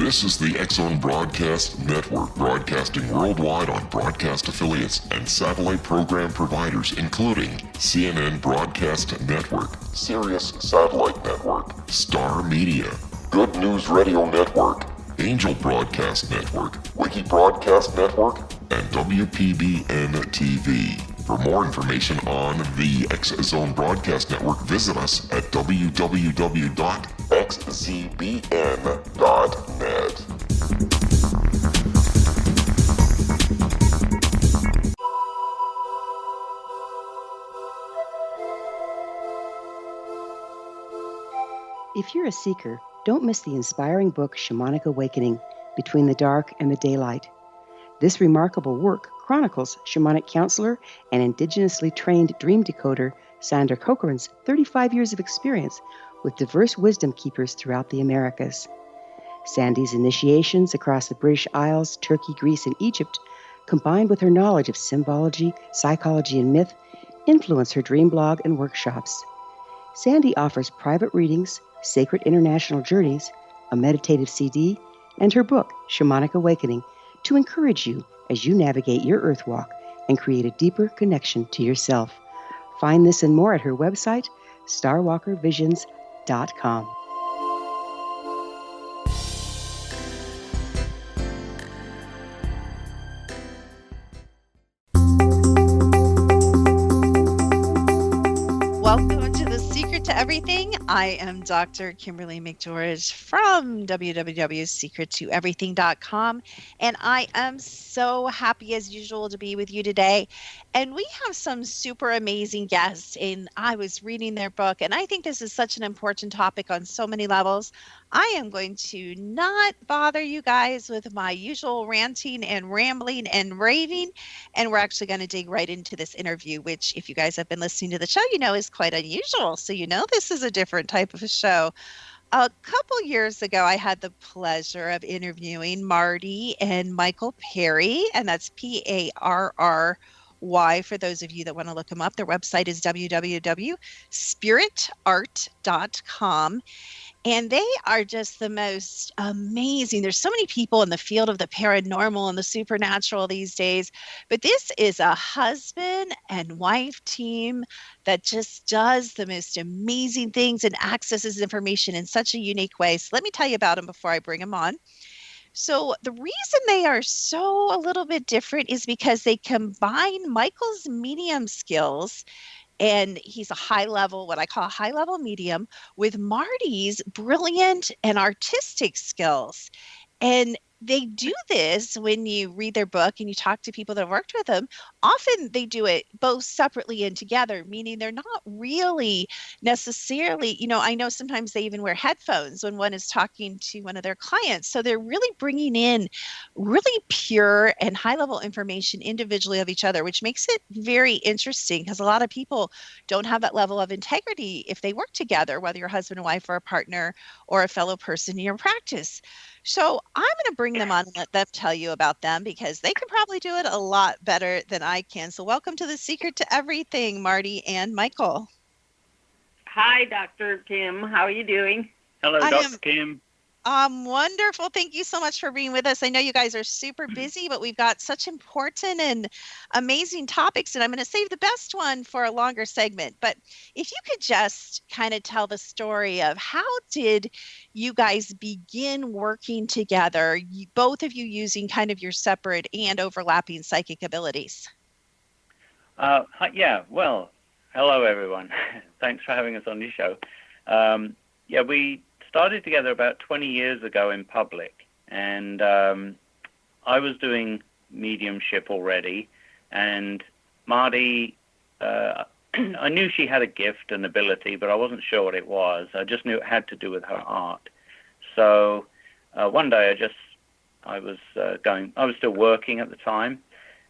This is the X-Zone Broadcast Network, broadcasting worldwide on broadcast affiliates and satellite program providers, including CNN Broadcast Network, Sirius Satellite Network, Star Media, Good News Radio Network, Angel Broadcast Network, Wiki Broadcast Network, and WPBN TV. For more information on the X-Zone Broadcast Network, visit us at www.xzbn.net. If you're a seeker, don't miss the inspiring book Shamanic Awakening, Between the Dark and the Daylight. This remarkable work chronicles shamanic counselor and indigenously trained dream decoder Sandra Cochran's 35 years of experience with diverse wisdom keepers throughout the Americas. Sandy's initiations across the British Isles, Turkey, Greece, and Egypt, combined with her knowledge of symbology, psychology, and myth, influence her dream blog and workshops. Sandy offers private readings, sacred international journeys, a meditative CD, and her book, Shamanic Awakening, to encourage you as you navigate your earth walk and create a deeper connection to yourself. Find this and more at her website, starwalkervisions.com. Welcome to The Secret to Everything. I am Dr. Kimberly McGeorge from www.secrettoeverything.com, and I am so happy as usual to be with you today. And we have some super amazing guests, and I was reading their book, and I think this is such an important topic on so many levels. I am going to not bother you guys with my usual ranting and rambling and raving, and we're actually going to dig right into this interview, which, if you guys have been listening to the show, you know is quite unusual. So you know this is a different type of a show. A couple years ago, I had the pleasure of interviewing Marti and Michael Parry, and that's Parry for those of you that want to look them up. Their website is www.spiritart.com. And they are just the most amazing. There's so many people in the field of the paranormal and the supernatural these days, but this is a husband and wife team that just does the most amazing things and accesses information in such a unique way. So let me tell you about them before I bring them on. So the reason they are so a little bit different is because they combine Michael's medium skills, and he's a high level, what I call a high level medium, with Marti's brilliant and artistic skills. And they do this when you read their book and you talk to people that have worked with them. Often they do it both separately and together, meaning they're not really necessarily, I know sometimes they even wear headphones when one is talking to one of their clients. So they're really bringing in really pure and high level information individually of each other, which makes it very interesting because a lot of people don't have that level of integrity if they work together, whether you're husband and wife or a partner or a fellow person in your practice. So I'm going to bring them on and let them tell you about them because they can probably do it a lot better than I can. So welcome to The Secret to Everything, Marti and Michael. Hi, Dr. Kim. How are you doing? Hello, Dr. Kim. Wonderful. Thank you so much for being with us. I know you guys are super busy, but we've got such important and amazing topics, and I'm going to save the best one for a longer segment. But if you could just kind of tell the story of how did you guys begin working together, both of you using kind of your separate and overlapping psychic abilities? Yeah, well, hello, everyone. Thanks for having us on your show. We started together about 20 years ago in public, and I was doing mediumship already, and Marti, I knew she had a gift and ability, but I wasn't sure what it was. I just knew it had to do with her art. So one day I was still working at the time,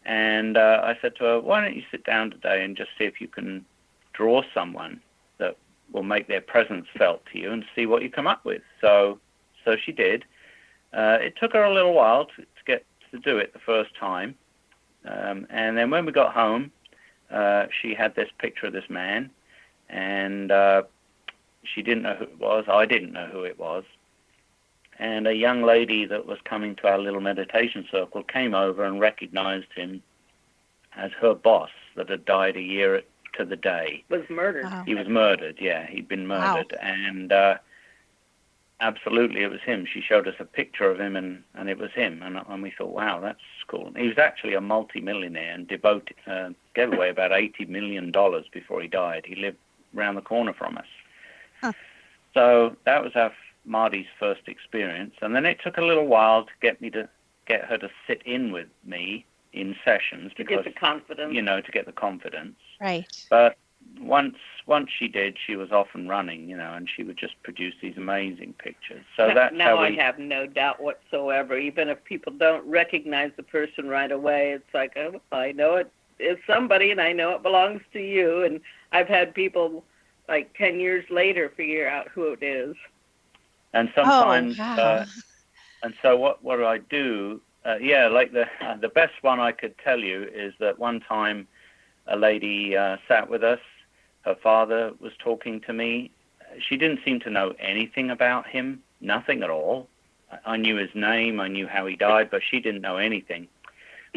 and I said to her, why don't you sit down today and just see if you can draw someone that will make their presence felt to you and see what you come up with. So she did. It took her a little while to get to do it the first time. And then when we got home, she had this picture of this man, and she didn't know who it was. I didn't know who it was. and a young lady that was coming to our little meditation circle came over and recognized him as her boss that had died a year to the day. Was murdered. Wow. He was murdered, yeah. He'd been murdered. Wow. And absolutely it was him. She showed us a picture of him, and it was him. And we thought, wow, that's cool. He was actually a multimillionaire and gave away about $80 million before he died. He lived around the corner from us. Huh. So that was Marty's first experience. And then it took a little while to get her to sit in with me in sessions. To get the confidence. To get the confidence. Right. But once she did, she was off and running, and she would just produce these amazing pictures. So that's now how I have no doubt whatsoever. Even if people don't recognize the person right away, it's like, oh, I know it is somebody, and I know it belongs to you. And I've had people like 10 years later figure out who it is. And sometimes, wow. And so what do I do? Like the best one I could tell you is that one time a lady sat with us. Her father was talking to me. She didn't seem to know anything about him, nothing at all. I knew his name, I knew how he died, but she didn't know anything.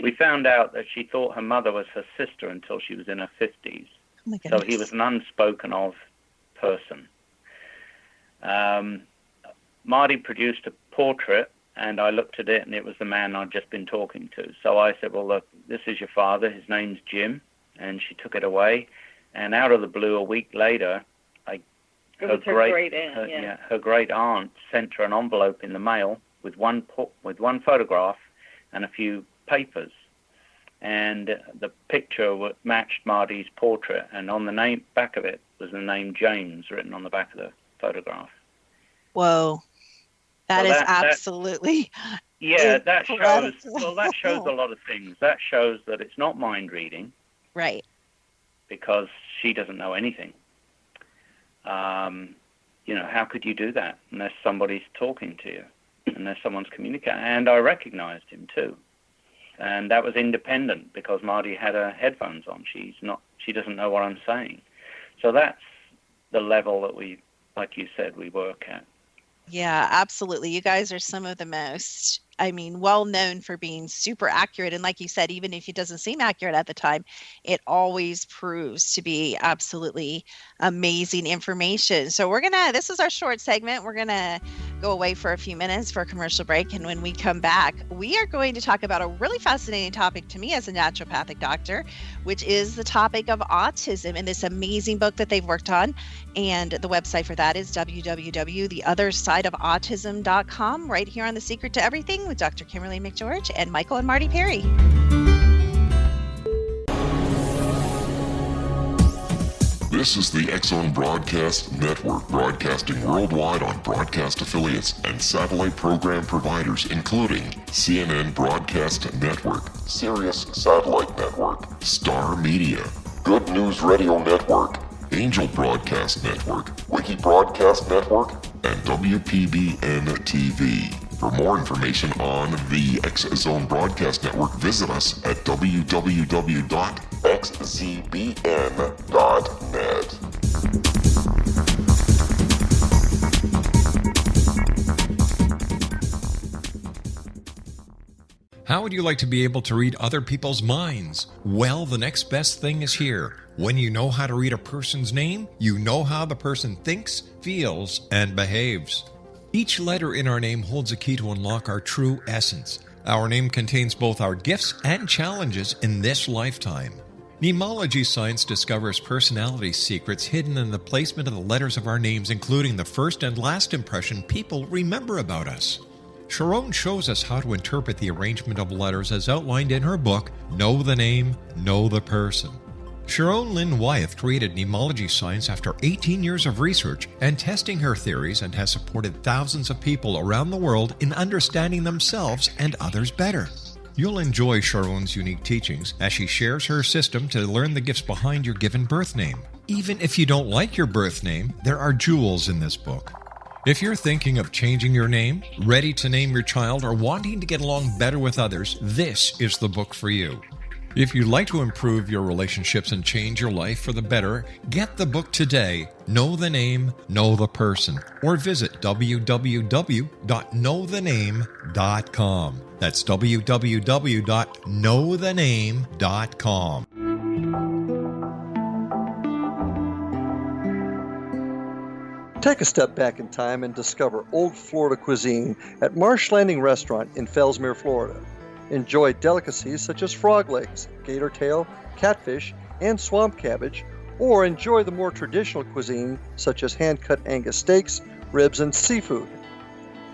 We found out that she thought her mother was her sister until she was in her 50s. Oh my So goodness. he was an unspoken of person. Marty produced a portrait, and I looked at it, and it was the man I'd just been talking to. So I said, well, look, this is your father. His name's Jim. And she took it away. And out of the blue, a week later, her great aunt sent her an envelope in the mail with one photograph and a few papers. And the picture matched Marty's portrait, and on the back of it was the name James written on the back of the photograph. Whoa. That is absolutely that shows incredible. that shows a lot of things. That shows that it's not mind reading. Right. Because she doesn't know anything. How could you do that unless somebody's talking to you, unless someone's communicating? And I recognized him too. And that was independent because Marty had her headphones on. She doesn't know what I'm saying. So that's the level that like you said, we work at. Yeah, absolutely. You guys are some of the most, well known for being super accurate. And like you said, even if it doesn't seem accurate at the time, it always proves to be absolutely amazing information. So this is our short segment. We're going to go away for a few minutes for a commercial break. And when we come back, we are going to talk about a really fascinating topic to me as a naturopathic doctor, which is the topic of autism and this amazing book that they've worked on. And the website for that is www.theothersideofautism.com, right here on The Secret to Everything with Dr. Kimberly McGeorge and Michael and Marty Parry. This is the X-Zone Broadcast Network, broadcasting worldwide on broadcast affiliates and satellite program providers, including CNN Broadcast Network, Sirius Satellite Network, Star Media, Good News Radio Network, Angel Broadcast Network, Wiki Broadcast Network, and WPBN TV. For more information on the X-Zone Broadcast Network, visit us at www.xzbn.net. How would you like to be able to read other people's minds? Well, the next best thing is here. When you know how to read a person's name, you know how the person thinks, feels, and behaves. Each letter in our name holds a key to unlock our true essence. Our name contains both our gifts and challenges in this lifetime. Mnemology science discovers personality secrets hidden in the placement of the letters of our names, including the first and last impression people remember about us. Sharon shows us how to interpret the arrangement of letters as outlined in her book, Know the Name, Know the Person. Sharon Lynn Wyeth created mnemology science after 18 years of research and testing her theories, and has supported thousands of people around the world in understanding themselves and others better. You'll enjoy Sharon's unique teachings as she shares her system to learn the gifts behind your given birth name. Even if you don't like your birth name, there are jewels in this book. If you're thinking of changing your name, ready to name your child, or wanting to get along better with others, this is the book for you. If you'd like to improve your relationships and change your life for the better, get the book today, Know the Name, Know the Person, or visit www.knowthename.com. That's www.knowthename.com. Take a step back in time and discover old Florida cuisine at Marsh Landing Restaurant in Fellsmere, Florida. Enjoy delicacies such as frog legs, gator tail, catfish, and swamp cabbage, or enjoy the more traditional cuisine such as hand-cut Angus steaks, ribs, and seafood.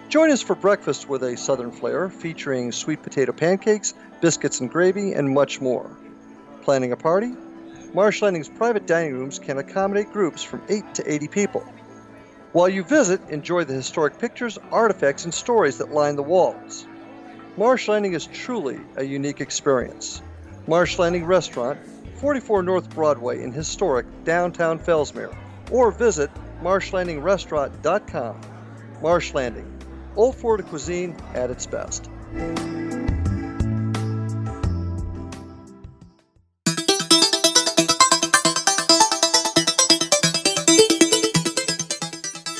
Join us for breakfast with a southern flair featuring sweet potato pancakes, biscuits and gravy, and much more. Planning a party? Marsh Landing's private dining rooms can accommodate groups from 8 to 80 people. While you visit, enjoy the historic pictures, artifacts, and stories that line the walls. Marsh Landing is truly a unique experience. Marsh Landing Restaurant, 44 North Broadway in historic downtown Fellsmere, or visit marshlandingrestaurant.com. Marsh Landing, old Florida cuisine at its best.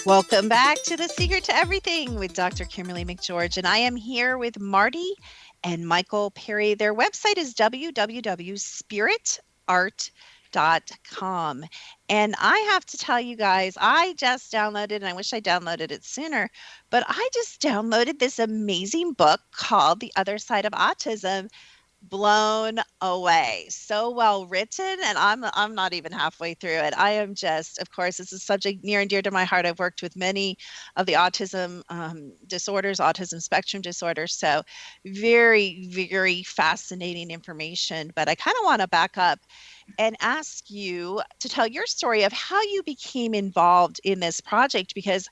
Welcome back to The Secret to Everything with Dr. Kimberly McGeorge, and I am here with Marti and Michael Parry. Their website is www.spiritart.com. And I have to tell you guys, I just downloaded, and I wish I downloaded it sooner, but I just downloaded this amazing book called The Other Side of Autism. Blown away. So well written, and I'm not even halfway through it. I am just, of course, this is a subject near and dear to my heart. I've worked with many of the autism disorders, autism spectrum disorders, so very, very fascinating information. But I kind of want to back up and ask you to tell your story of how you became involved in this project, because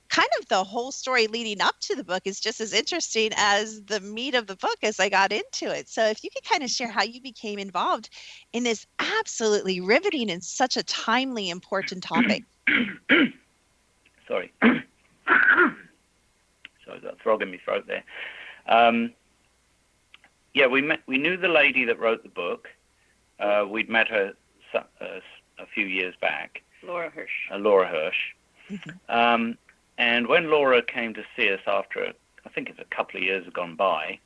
kind of the whole story leading up to the book is just as interesting as the meat of the book as I got into it. So if you could kind of share how you became involved in this absolutely riveting and such a timely, important topic. Sorry. Sorry, got a frog in my throat there. Yeah, we knew the lady that wrote the book. We'd met her a few years back. Laura Hirsch. Mm-hmm. And when Laura came to see us after, I think it's a couple of years had gone by,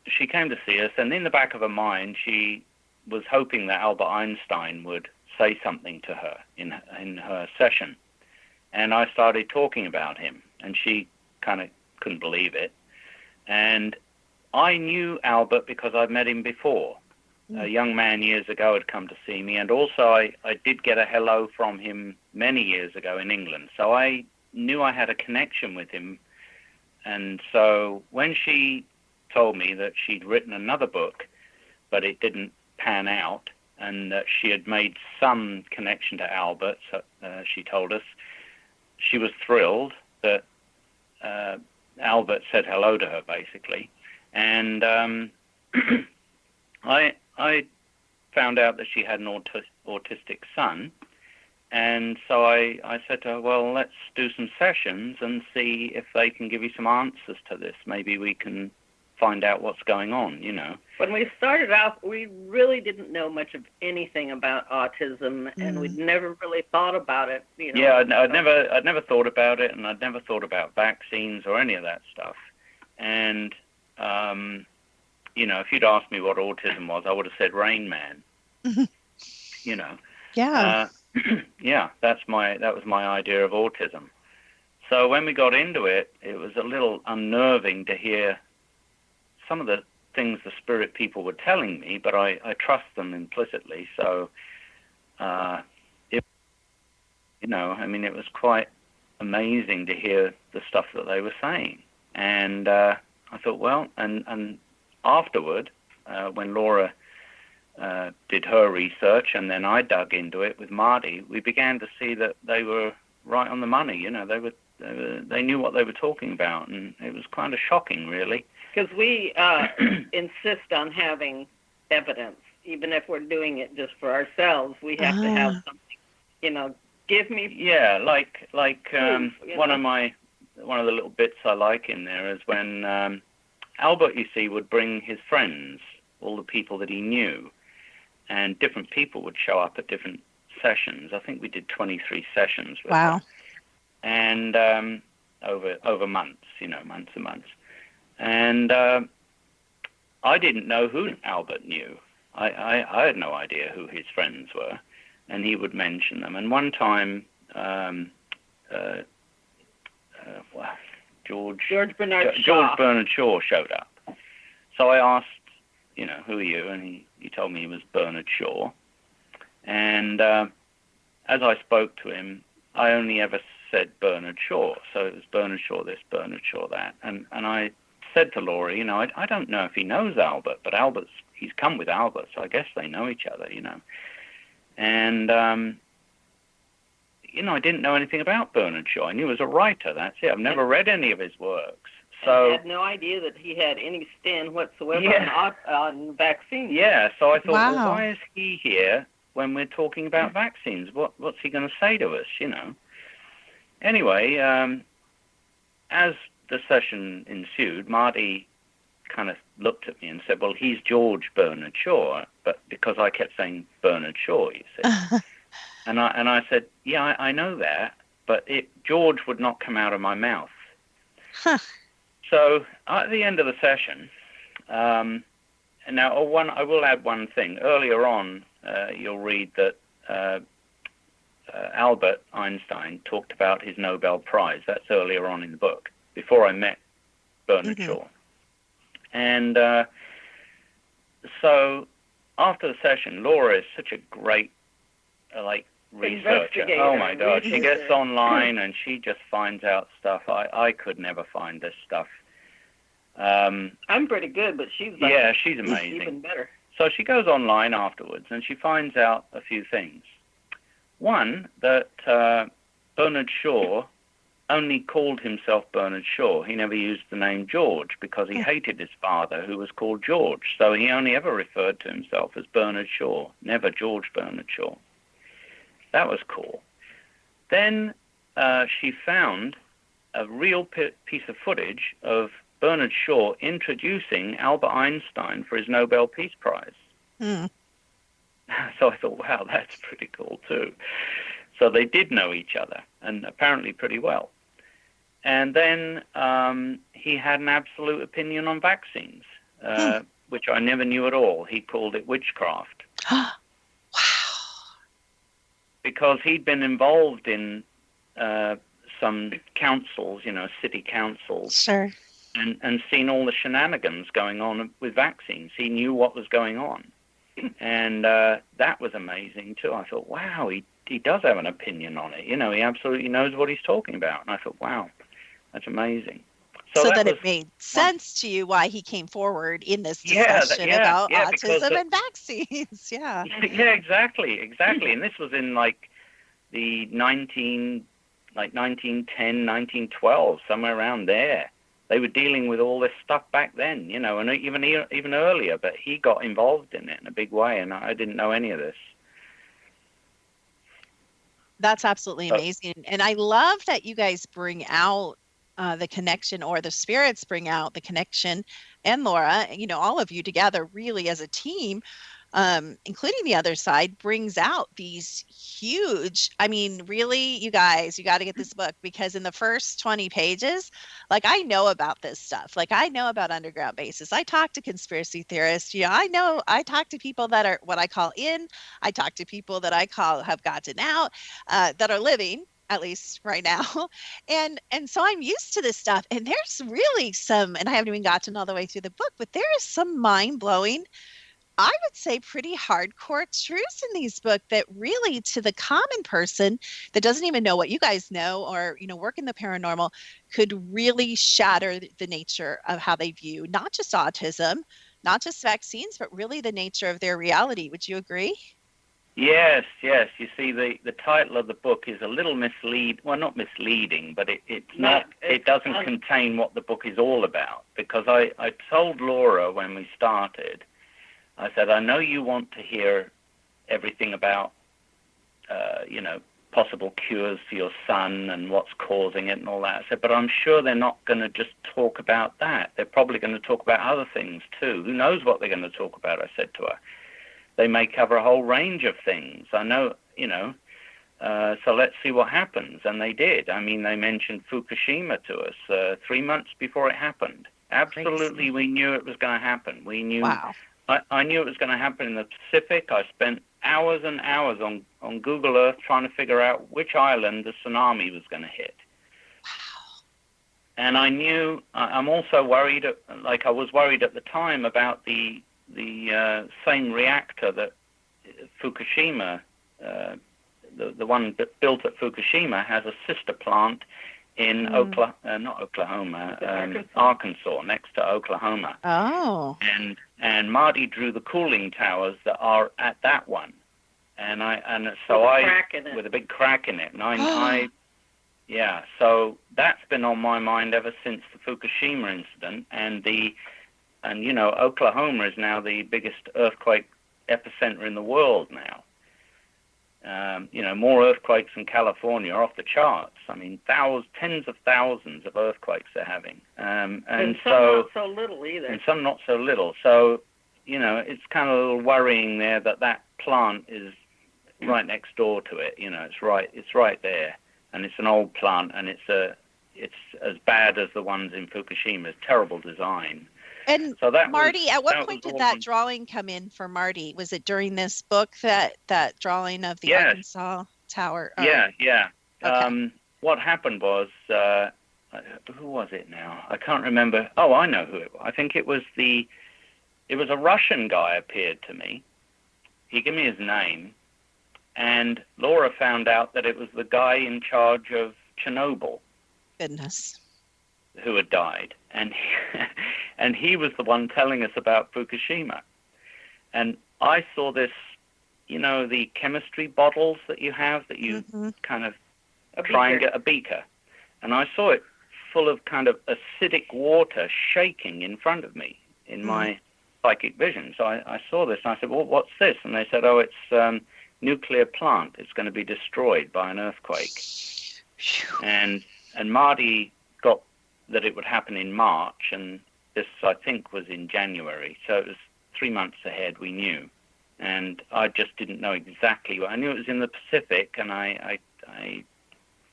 she came to see us, and in the back of her mind, she was hoping that Albert Einstein would say something to her in her session. And I started talking about him, and she kind of couldn't believe it. And I knew Albert because I'd met him before. A young man years ago had come to see me, and also I did get a hello from him many years ago in England. So I knew I had a connection with him. And so when she told me that she'd written another book, but it didn't pan out, and that she had made some connection to Albert, so, she told us, she was thrilled that Albert said hello to her, basically. And I found out that she had an autistic son, and so I said to her, well, let's do some sessions and see if they can give you some answers to this. Maybe we can find out what's going on, you know. When we started out, we really didn't know much of anything about autism, and we'd never really thought about it. You know. Yeah, I'd never thought about it, and I'd never thought about vaccines or any of that stuff. And you know, if you'd asked me what autism was, I would have said Rain Man. You know. Yeah. Yeah, that was my idea of autism. So when we got into it, it was a little unnerving to hear some of the things the spirit people were telling me, but I trust them implicitly. So, it was quite amazing to hear the stuff that they were saying. And I thought, well, and afterward, when Laura did her research, and then I dug into it with Marti, we began to see that they were right on the money. You know, they knew what they were talking about, and it was kind of shocking, really. Because we insist on having evidence, even if we're doing it just for ourselves. We have to have something. You know, give me. Yeah, like proof, one of the little bits I like in there is when Albert, you see, would bring his friends all the people that he knew, and different people would show up at different sessions. I think we did 23 sessions with Wow. her. And over months, months and months. And I didn't know who Albert knew. I had no idea who his friends were, and he would mention them. And one time, George Bernard Shaw showed up. So I asked, who are you? And he told me he was Bernard Shaw. And as I spoke to him, I only ever said Bernard Shaw. So it was Bernard Shaw this, Bernard Shaw that. And I said to Laura, I don't know if he knows Albert, but he's come with Albert, so I guess they know each other, And, I didn't know anything about Bernard Shaw. I knew he was a writer, that's it. I've never read any of his works. So I had no idea that he had any stand whatsoever on vaccines. Yeah, so I thought, Wow. well, why is he here when we're talking about vaccines? What's he going to say to us, Anyway, as the session ensued, Marti kind of looked at me and said, well, he's George Bernard Shaw, but because I kept saying Bernard Shaw, you see. and I said, yeah, I know that, but George would not come out of my mouth. Huh. So at the end of the session, and now I will add one thing. Earlier on, you'll read that Albert Einstein talked about his Nobel Prize. That's earlier on in the book, before I met Bernard Shaw. And so after the session, Laura is such a great, researcher. Oh, my God. She gets online and she just finds out stuff. I could never find this stuff. I'm pretty good, but she's she's amazing. Even better. So she goes online afterwards and she finds out a few things. One, that Bernard Shaw only called himself Bernard Shaw. He never used the name George because he hated his father, who was called George. So he only ever referred to himself as Bernard Shaw, never George Bernard Shaw. That was cool. Then she found a real piece of footage of Bernard Shaw introducing Albert Einstein for his Nobel Peace Prize. Mm. So I thought, wow, that's pretty cool too. So they did know each other, and apparently pretty well. And then he had an absolute opinion on vaccines, which I never knew at all. He called it witchcraft. Wow. Because he'd been involved in some councils, city councils. Sure. And seen all the shenanigans going on with vaccines. He knew what was going on. And that was amazing, too. I thought, wow, he does have an opinion on it. He absolutely knows what he's talking about. And I thought, wow, that's amazing. So that it made sense to you why he came forword in this discussion about autism and vaccines. Yeah, exactly. And this was in the 1910, 1912, somewhere around there. They were dealing with all this stuff back then, and even earlier. But he got involved in it in a big way, and I didn't know any of this. That's absolutely amazing. And I love that you guys bring out the connection, or the spirits bring out the connection, and Laura, all of you together really as a team, including the other side, brings out these huge, really, you guys, you got to get this book, because in the first 20 pages, I know about this stuff. I know about underground bases. I talk to conspiracy theorists. I talk to people that are what I call in. I talk to people that I call have gotten out, that are living, at least right now. And so I'm used to this stuff. And there's really some, and I haven't even gotten all the way through the book, but there is some mind-blowing, I would say pretty hardcore truths in these books that really, to the common person that doesn't even know what you guys know, or, work in the paranormal, could really shatter the nature of how they view not just autism, not just vaccines, but really the nature of their reality. Would you agree? Yes. You see, the title of the book is a little misleading. Well, not misleading, but it doesn't contain what the book is all about. Because I told Laura when we started, I said, I know you want to hear everything about, possible cures for your son and what's causing it and all that. I said, but I'm sure they're not going to just talk about that. They're probably going to talk about other things too. Who knows what they're going to talk about, I said to her. They may cover a whole range of things. I know, so let's see what happens. And they did. I mean, they mentioned Fukushima to us 3 months before it happened. Absolutely, we knew it was going to happen. We knew. Wow. I knew it was going to happen in the Pacific. I spent hours and hours on Google Earth trying to figure out which island the tsunami was going to hit. Wow. And I knew, I'm also worried, I was worried at the time about the same reactor that Fukushima, the one built at Fukushima, has a sister plant in Arkansas, next to Oklahoma. Oh. And Marti drew the cooling towers that are at that one, with a big crack in it, and so that's been on my mind ever since the Fukushima incident, and Oklahoma is now the biggest earthquake epicenter in the world now. More earthquakes in California are off the charts. I mean, tens of thousands of earthquakes they're having. And some not so little either. And some not so little. So, it's kind of a little worrying there that plant is right next door to it. It's right there. And it's an old plant, and it's as bad as the ones in Fukushima. It's terrible design. And so Marti, at what point did that drawing come in for Marti? Was it during this book, that drawing of the Arkansas Tower? Oh. Yeah. Okay. What happened was, who was it now? I can't remember. Oh, I know who it was. I think it was a Russian guy appeared to me. He gave me his name, and Laura found out that it was the guy in charge of Chernobyl. Goodness. Who had died, and he was the one telling us about Fukushima. And I saw this, the chemistry bottles that you have that you kind of try and get a beaker, and I saw it full of kind of acidic water shaking in front of me in my psychic vision. So I saw this, and I said, well, what's this? And they said, oh, it's nuclear plant. It's going to be destroyed by an earthquake. And Marti got that it would happen in March, and this, I think, was in January. So it was 3 months ahead, we knew. And I just didn't know exactly where. I knew it was in the Pacific, and I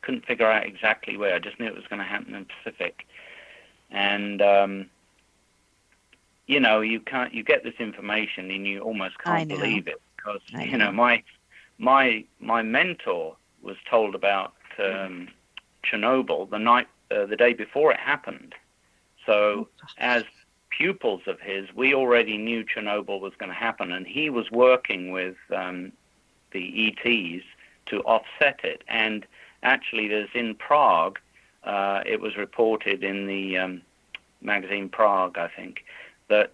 couldn't figure out exactly where. I just knew it was going to happen in the Pacific. And, you get this information, and you almost can't believe it. Because, my mentor was told about Chernobyl the day before it happened. So as pupils of his, we already knew Chernobyl was going to happen, and he was working with the ETs to offset it. And actually, there's in Prague, it was reported in the magazine Prague, I think, that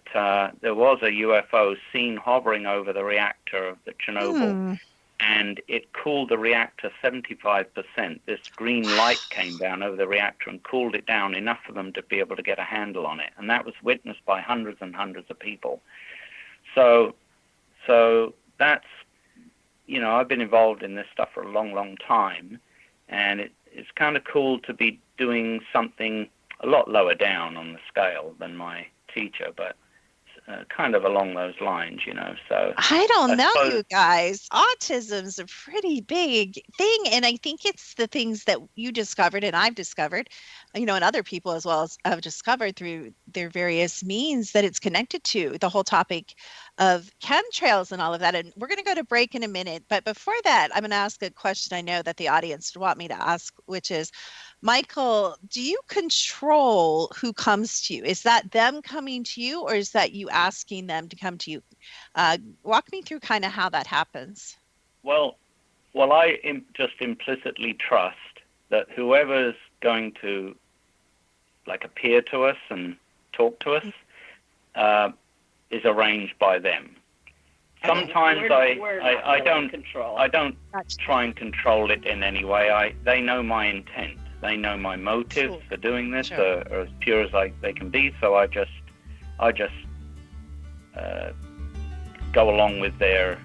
there was a UFO seen hovering over the reactor at Chernobyl. And it cooled the reactor 75%. This green light came down over the reactor and cooled it down enough for them to be able to get a handle on it. And that was witnessed by hundreds and hundreds of people. So that's, I've been involved in this stuff for a long, long time. And it's kind of cool to be doing something a lot lower down on the scale than my teacher, but kind of along those lines, so I don't know, you guys. Autism's a pretty big thing, and I think it's the things that you discovered and I've discovered, and other people as well have discovered through their various means, that it's connected to the whole topic of chemtrails and all of that. And we're going to go to break in a minute, but before that, I'm going to ask a question I know that the audience would want me to ask, which is, Michael, do you control who comes to you? Is that them coming to you, or is that you asking them to come to you? Walk me through kind of how that happens. Well, I just implicitly trust that whoever's going to appear to us and talk to us is arranged by them. Sometimes I don't try and control it in any way. They know my intent. They know my motives for doing this are as pure as they can be. So I just go along with their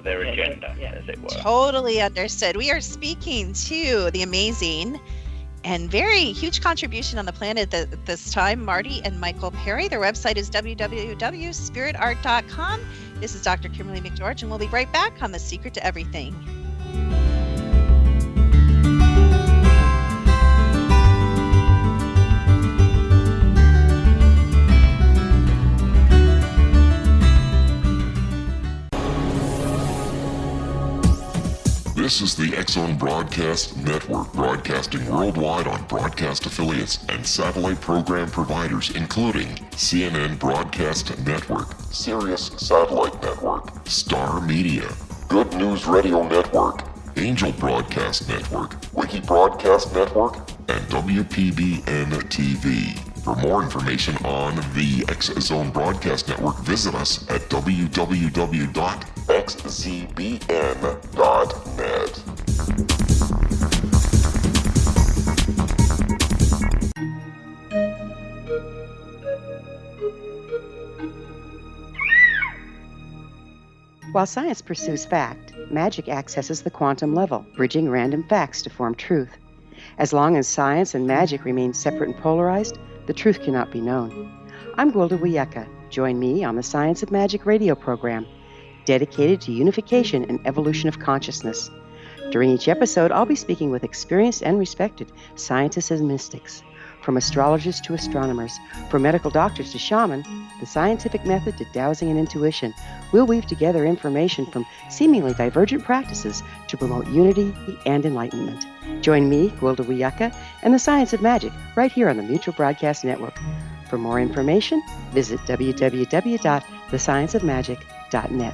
their agenda, as it were. Totally understood. We are speaking to the amazing and very huge contribution on the planet at this time, Marti and Michael Parry. Their website is www.spiritart.com. This is Dr. Kimberly McGeorge, and we'll be right back on The Secret to Everything. This is the X-Zone Broadcast Network, broadcasting worldwide on broadcast affiliates and satellite program providers, including CNN Broadcast Network, Sirius Satellite Network, Star Media, Good News Radio Network, Angel Broadcast Network, Wiki Broadcast Network, and WPBN TV. For more information on the X-Zone Broadcast Network, visit us at www.xzbn.net. While science pursues fact, magic accesses the quantum level, bridging random facts to form truth. As long as science and magic remain separate and polarized, the truth cannot be known. I'm Gwilda Wiyaka. Join me on the Science of Magic radio program, dedicated to unification and evolution of consciousness. During each episode, I'll be speaking with experienced and respected scientists and mystics. From astrologers to astronomers, from medical doctors to shaman, the scientific method to dowsing and intuition, we'll weave together information from seemingly divergent practices to promote unity and enlightenment. Join me, Gwilda Wiyaka, and the Science of Magic right here on the Mutual Broadcast Network. For more information, visit www.thescienceofmagic.net.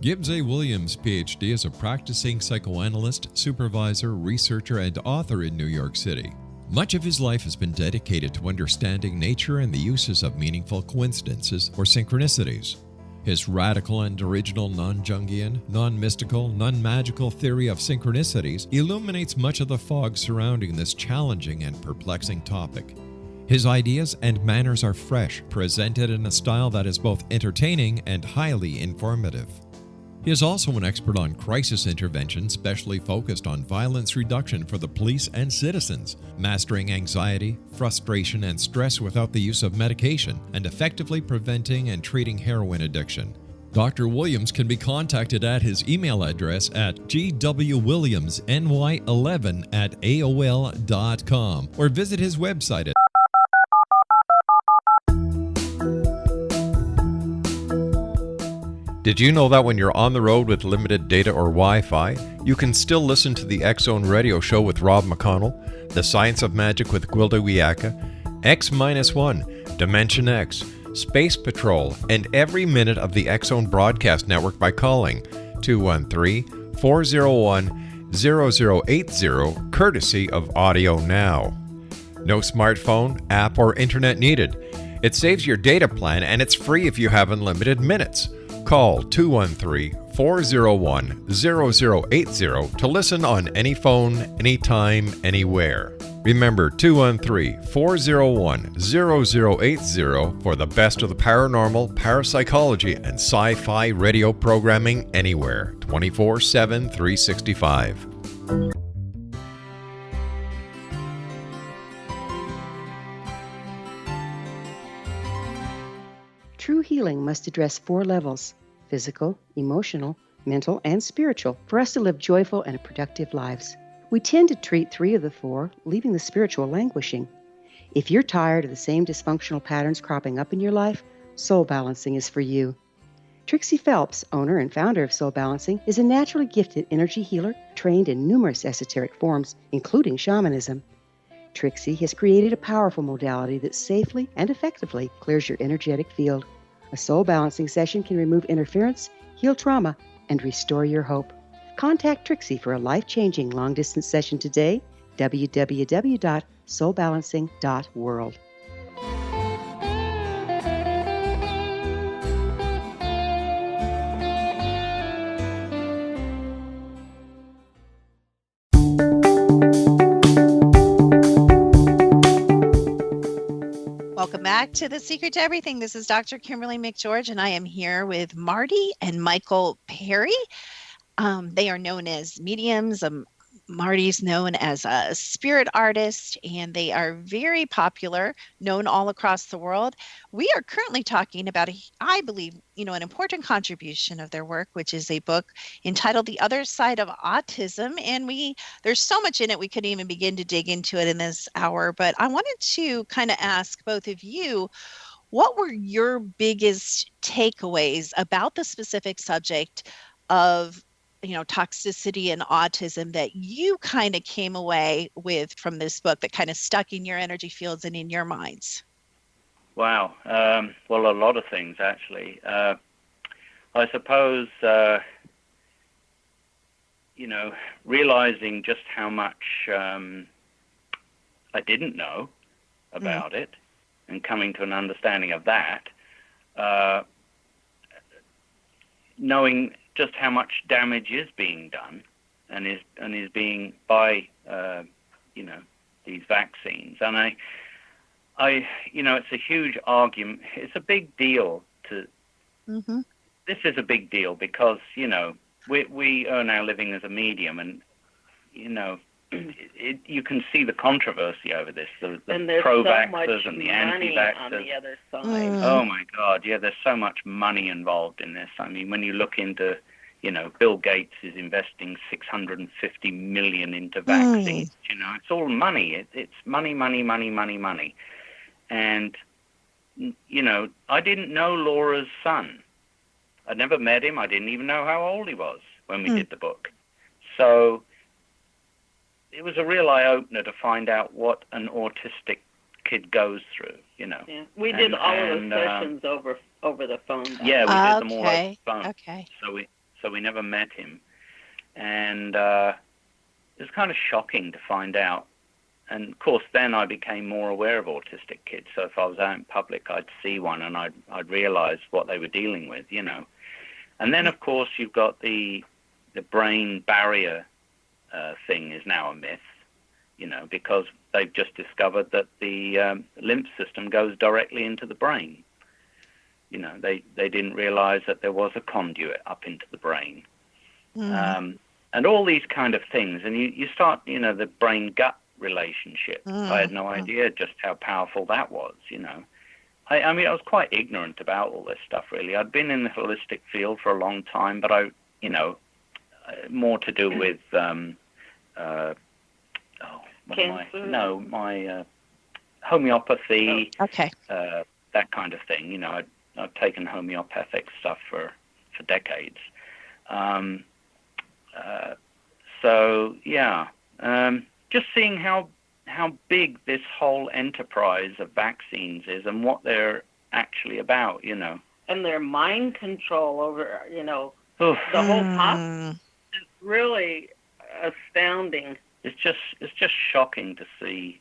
Gibbs A. Williams, Ph.D., is a practicing psychoanalyst, supervisor, researcher, and author in New York City. Much of his life has been dedicated to understanding nature and the uses of meaningful coincidences or synchronicities. His radical and original non-Jungian, non-mystical, non-magical theory of synchronicities illuminates much of the fog surrounding this challenging and perplexing topic. His ideas and manners are fresh, presented in a style that is both entertaining and highly informative. He is also an expert on crisis intervention, specially focused on violence reduction for the police and citizens, mastering anxiety, frustration, and stress without the use of medication, and effectively preventing and treating heroin addiction. Dr. Williams can be contacted at his email address at gwwilliamsny11@aol.com or visit his website at Did you know that when you're on the road with limited data or Wi-Fi, you can still listen to the X-Zone Radio Show with Rob McConnell, The Science of Magic with Gwilda Wiyaka, X-1, Dimension X, Space Patrol, and every minute of the X-Zone Broadcast Network by calling 213-401-0080, courtesy of Audio Now. No smartphone, app, or internet needed. It saves your data plan and it's free if you have unlimited minutes. Call 213-401-0080 to listen on any phone, anytime, anywhere. Remember 213-401-0080 for the best of the paranormal, parapsychology, and sci-fi radio programming anywhere, 24/7, 365. True healing must address 4 levels: physical, emotional, mental, and spiritual, for us to live joyful and productive lives. We tend to treat 3 of the 4, leaving the spiritual languishing. If you're tired of the same dysfunctional patterns cropping up in your life, Soul Balancing is for you. Trixie Phelps, owner and founder of Soul Balancing, is a naturally gifted energy healer trained in numerous esoteric forms, including shamanism. Trixie has created a powerful modality that safely and effectively clears your energetic field. A Soul Balancing session can remove interference, heal trauma, and restore your hope. Contact Trixie for a life-changing long-distance session today, www.soulbalancing.world. Welcome back back to The Secret to Everything. This is Dr. Kimberly McGeorge, and I am here with Marti and Michael Parry. They are known as mediums. Marti's known as a spirit artist, and they are very popular, known all across the world. We are currently talking about, I believe, an important contribution of their work, which is a book entitled The Other Side of Autism. And there's so much in it, we couldn't even begin to dig into it in this hour. But I wanted to kind of ask both of you, what were your biggest takeaways about the specific subject of toxicity and autism that you kind of came away with from this book that kind of stuck in your energy fields and in your minds? Wow. Well, a lot of things, actually. I suppose, realizing just how much I didn't know about it and coming to an understanding of that, knowing just how much damage is being done and is being by these vaccines. And I it's a huge argument. It's a big deal to this is a big deal because we earn our living as a medium, and you can see the controversy over this, the pro-vaxxers and the anti-vaxxers on the other side. Oh my God, yeah, there's so much money involved in this. I mean, when you look into, Bill Gates is investing $650 million into vaccines. It's all money. It's money, money, money, money, money. And, I didn't know Laura's son. I'd never met him. I didn't even know how old he was when we did the book. So it was a real eye-opener to find out what an autistic kid goes through, Yeah. We did all of the sessions over the phone. Yeah, we did them all over the phone. Okay. So we never met him. And it was kind of shocking to find out. And, of course, then I became more aware of autistic kids. So if I was out in public, I'd see one and I'd realize what they were dealing with, And then, of course, you've got the brain barrier thing is now a myth, because they've just discovered that the lymph system goes directly into the brain. They didn't realize that there was a conduit up into the brain. And all these kind of things. And you start, the brain-gut relationship. I had no idea just how powerful that was, I mean, I was quite ignorant about all this stuff, really. I'd been in the holistic field for a long time, but more to do with my homeopathy. Okay. That kind of thing. I've taken homeopathic stuff for decades. Just seeing how big this whole enterprise of vaccines is and what they're actually about, And their mind control over, the whole population is really astounding. It's just shocking to see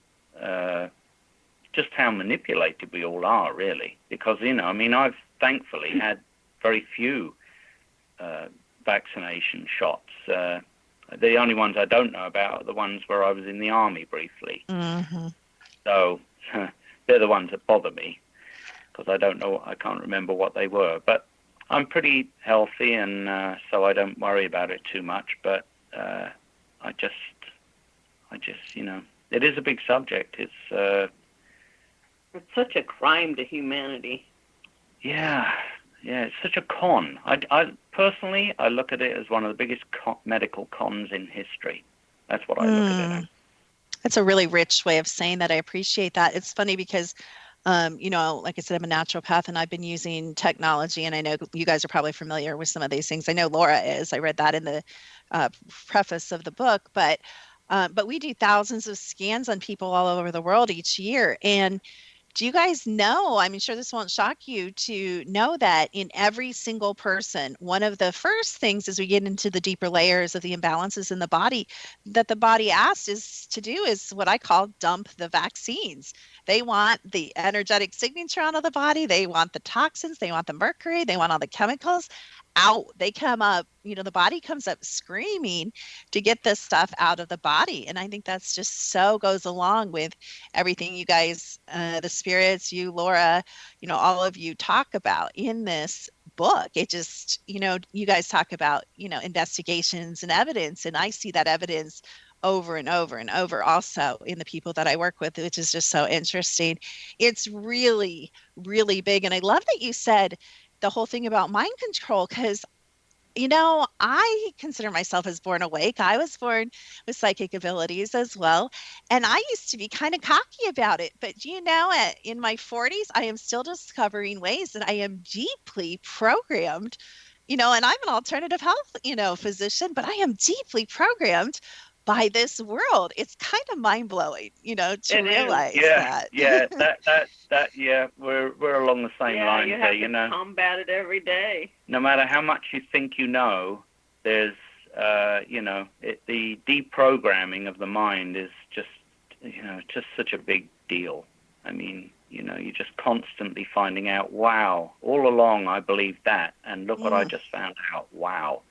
just how manipulated we all are, really. Because, I've thankfully had very few vaccination shots. The only ones I don't know about are the ones where I was in the army briefly. So they're the ones that bother me because I can't remember what they were. But I'm pretty healthy, and so I don't worry about it too much. But I just, it is a big subject. It's such a crime to humanity. Yeah, it's such a con. I personally, I look at it as one of the biggest medical cons in history. That's what I look at it as. That's a really rich way of saying that. I appreciate that. It's funny because, like I said, I'm a naturopath, and I've been using technology, and I know you guys are probably familiar with some of these things. I know Laura is. I read that in the preface of the book, but we do thousands of scans on people all over the world each year. And do you guys know, I'm sure this won't shock you to know that in every single person, one of the first things as we get into the deeper layers of the imbalances in the body that the body asks is to do is what I call dump the vaccines. They want the energetic signature out of the body. They want the toxins. They want the mercury. They want all the chemicals out. They come up, the body comes up screaming to get this stuff out of the body. And I think that's just so goes along with everything you guys, the spirits, you, Laura, all of you talk about in this book. It just, you guys talk about, investigations and evidence. And I see that evidence over and over and over also in the people that I work with, which is just so interesting. It's really, really big. And I love that you said the whole thing about mind control, because I consider myself as born awake. I was born with psychic abilities as well. And I used to be kind of cocky about it. But in my 40s, I am still discovering ways that I am deeply programmed, and I'm an alternative health, physician, but I am deeply programmed by this world. It's kind of mind blowing, to realize that. Yeah, yeah, we're along the same lines you there, have to combat it every day. No matter how much you think there's, the deprogramming of the mind is just, just such a big deal. I mean, you're just constantly finding out, wow, all along I believed that, and look what I just found out, wow,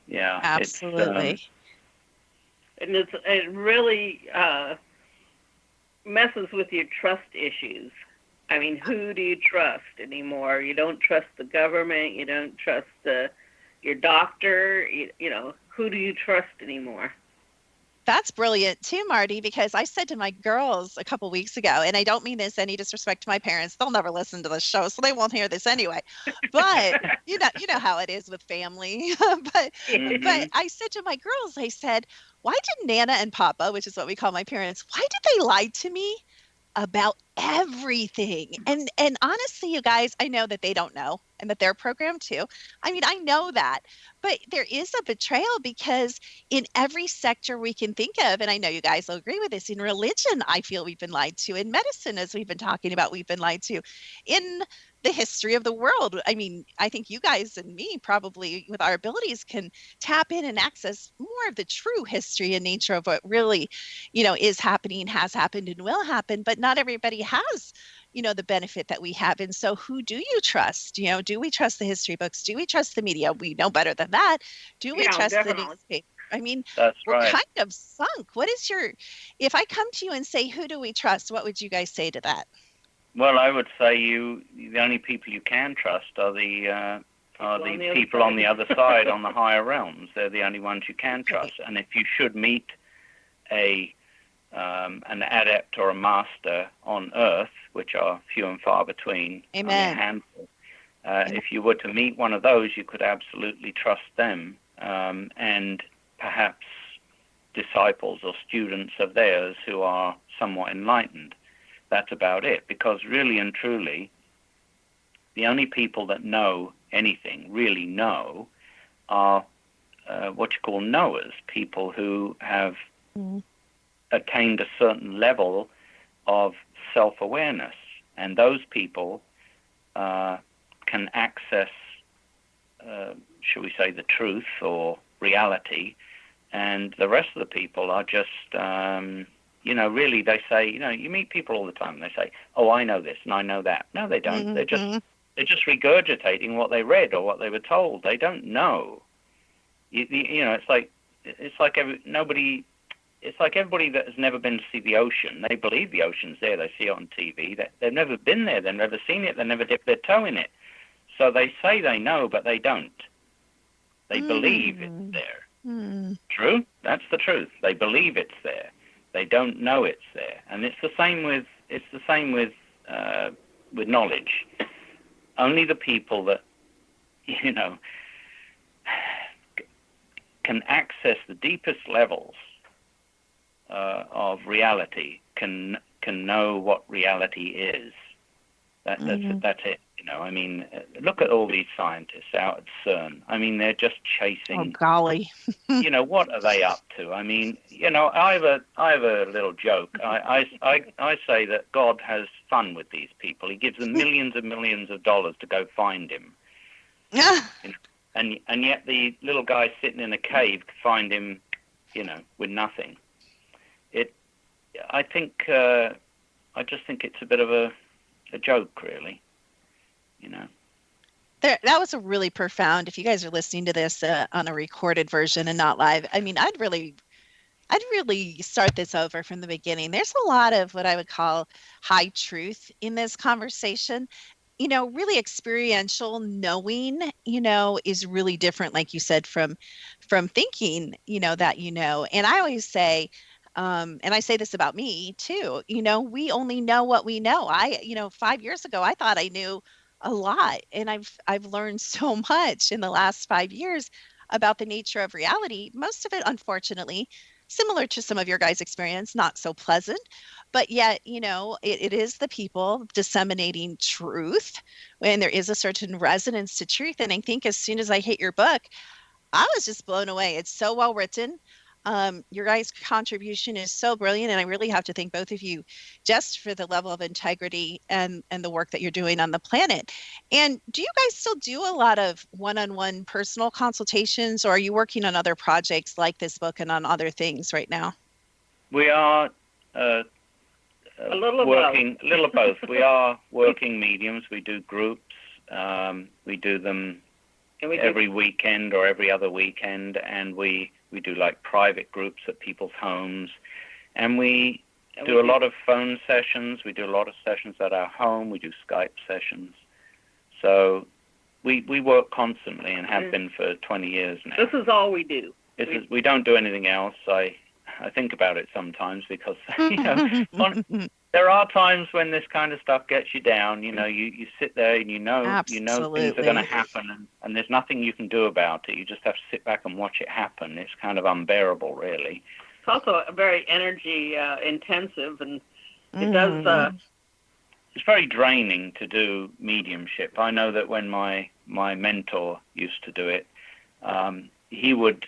Yeah, absolutely. And it really messes with your trust issues. I mean, who do you trust anymore? You don't trust the government. You don't trust your doctor. Who do you trust anymore? That's brilliant too, Marty, because I said to my girls a couple weeks ago, and I don't mean this any disrespect to my parents. They'll never listen to the show, so they won't hear this anyway. But you know how it is with family. but I said to my girls, I said, why did Nana and Papa, which is what we call my parents, why did they lie to me about everything? And honestly, you guys, I know that they don't know and that they're programmed too. I mean, I know that, but there is a betrayal, because in every sector we can think of, and I know you guys will agree with this, in religion, I feel we've been lied to. In medicine, as we've been talking about, we've been lied to. In the history of the world, I mean, I think you guys and me probably with our abilities can tap in and access more of the true history and nature of what really, is happening, has happened, and will happen. But not everybody has, the benefit that we have. And so who do you trust? Do we trust the history books? Do we trust the media? We know better than that. Do we trust definitely. the newspaper? I mean, That's we're right. kind of sunk. If I come to you and say, who do we trust? What would you guys say to that? Well, I would say the only people you can trust are the people on the other side, on the higher realms. They're the only ones you can trust. And if you should meet an adept or a master on Earth, which are few and far between, only a handful, if you were to meet one of those, you could absolutely trust them, and perhaps disciples or students of theirs who are somewhat enlightened. That's about it, because really and truly, the only people that know anything, really know, are what you call knowers, people who have attained a certain level of self-awareness. And those people can access, shall we say, the truth or reality, and the rest of the people are just... really, they say, you meet people all the time, and they say, oh, I know this and I know that. No, they don't. They're just regurgitating what they read or what they were told. They don't know. It's like everybody that has never been to see the ocean. They believe the ocean's there. They see it on TV. They've never been there. They've never seen it. They never dipped their toe in it. So they say they know, but they don't. They believe it's there. True? That's the truth. They believe it's there. They don't know it's there, and it's the same with knowledge. Only the people that can access the deepest levels of reality can know what reality is. That's it. I mean, look at all these scientists out at CERN. I mean, they're just chasing. Oh golly! What are they up to? I mean, I have a little joke. I say that God has fun with these people. He gives them millions and millions of dollars to go find him. And yet the little guy sitting in a cave could find him, with nothing. I just think it's a bit of a joke, really. That was a really profound. If you guys are listening to this on a recorded version and not live, I mean, I'd really start this over from the beginning. There's a lot of what I would call high truth in this conversation. Really experiential knowing, is really different, like you said, from thinking, that, and I always say, and I say this about me too, we only know what we know. 5 years ago, I thought I knew a lot, and I've learned so much in the last 5 years about the nature of reality. Most of it, unfortunately, similar to some of your guys' experience, not so pleasant, but yet, it is the people disseminating truth, and there is a certain resonance to truth. And I think as soon as I hit your book, I was just blown away. It's so well written. Your guys' contribution is so brilliant, and I really have to thank both of you just for the level of integrity and the work that you're doing on the planet. And do you guys still do a lot of one-on-one personal consultations, or are you working on other projects like this book and on other things right now? We are a little of both. We are working mediums. We do groups. We do them every weekend or every other weekend, and we do like private groups at people's homes, and we do a lot of phone sessions. We do a lot of sessions at our home. We do Skype sessions. So we work constantly and have been for 20 years now. This is all we do. We don't do anything else. I think about it sometimes because there are times when this kind of stuff gets you down. You sit there and you know things are going to happen, and there's nothing you can do about it. You just have to sit back and watch it happen. It's kind of unbearable, really. It's also very energy intensive, and it does. It's very draining to do mediumship. I know that when my mentor used to do it, he would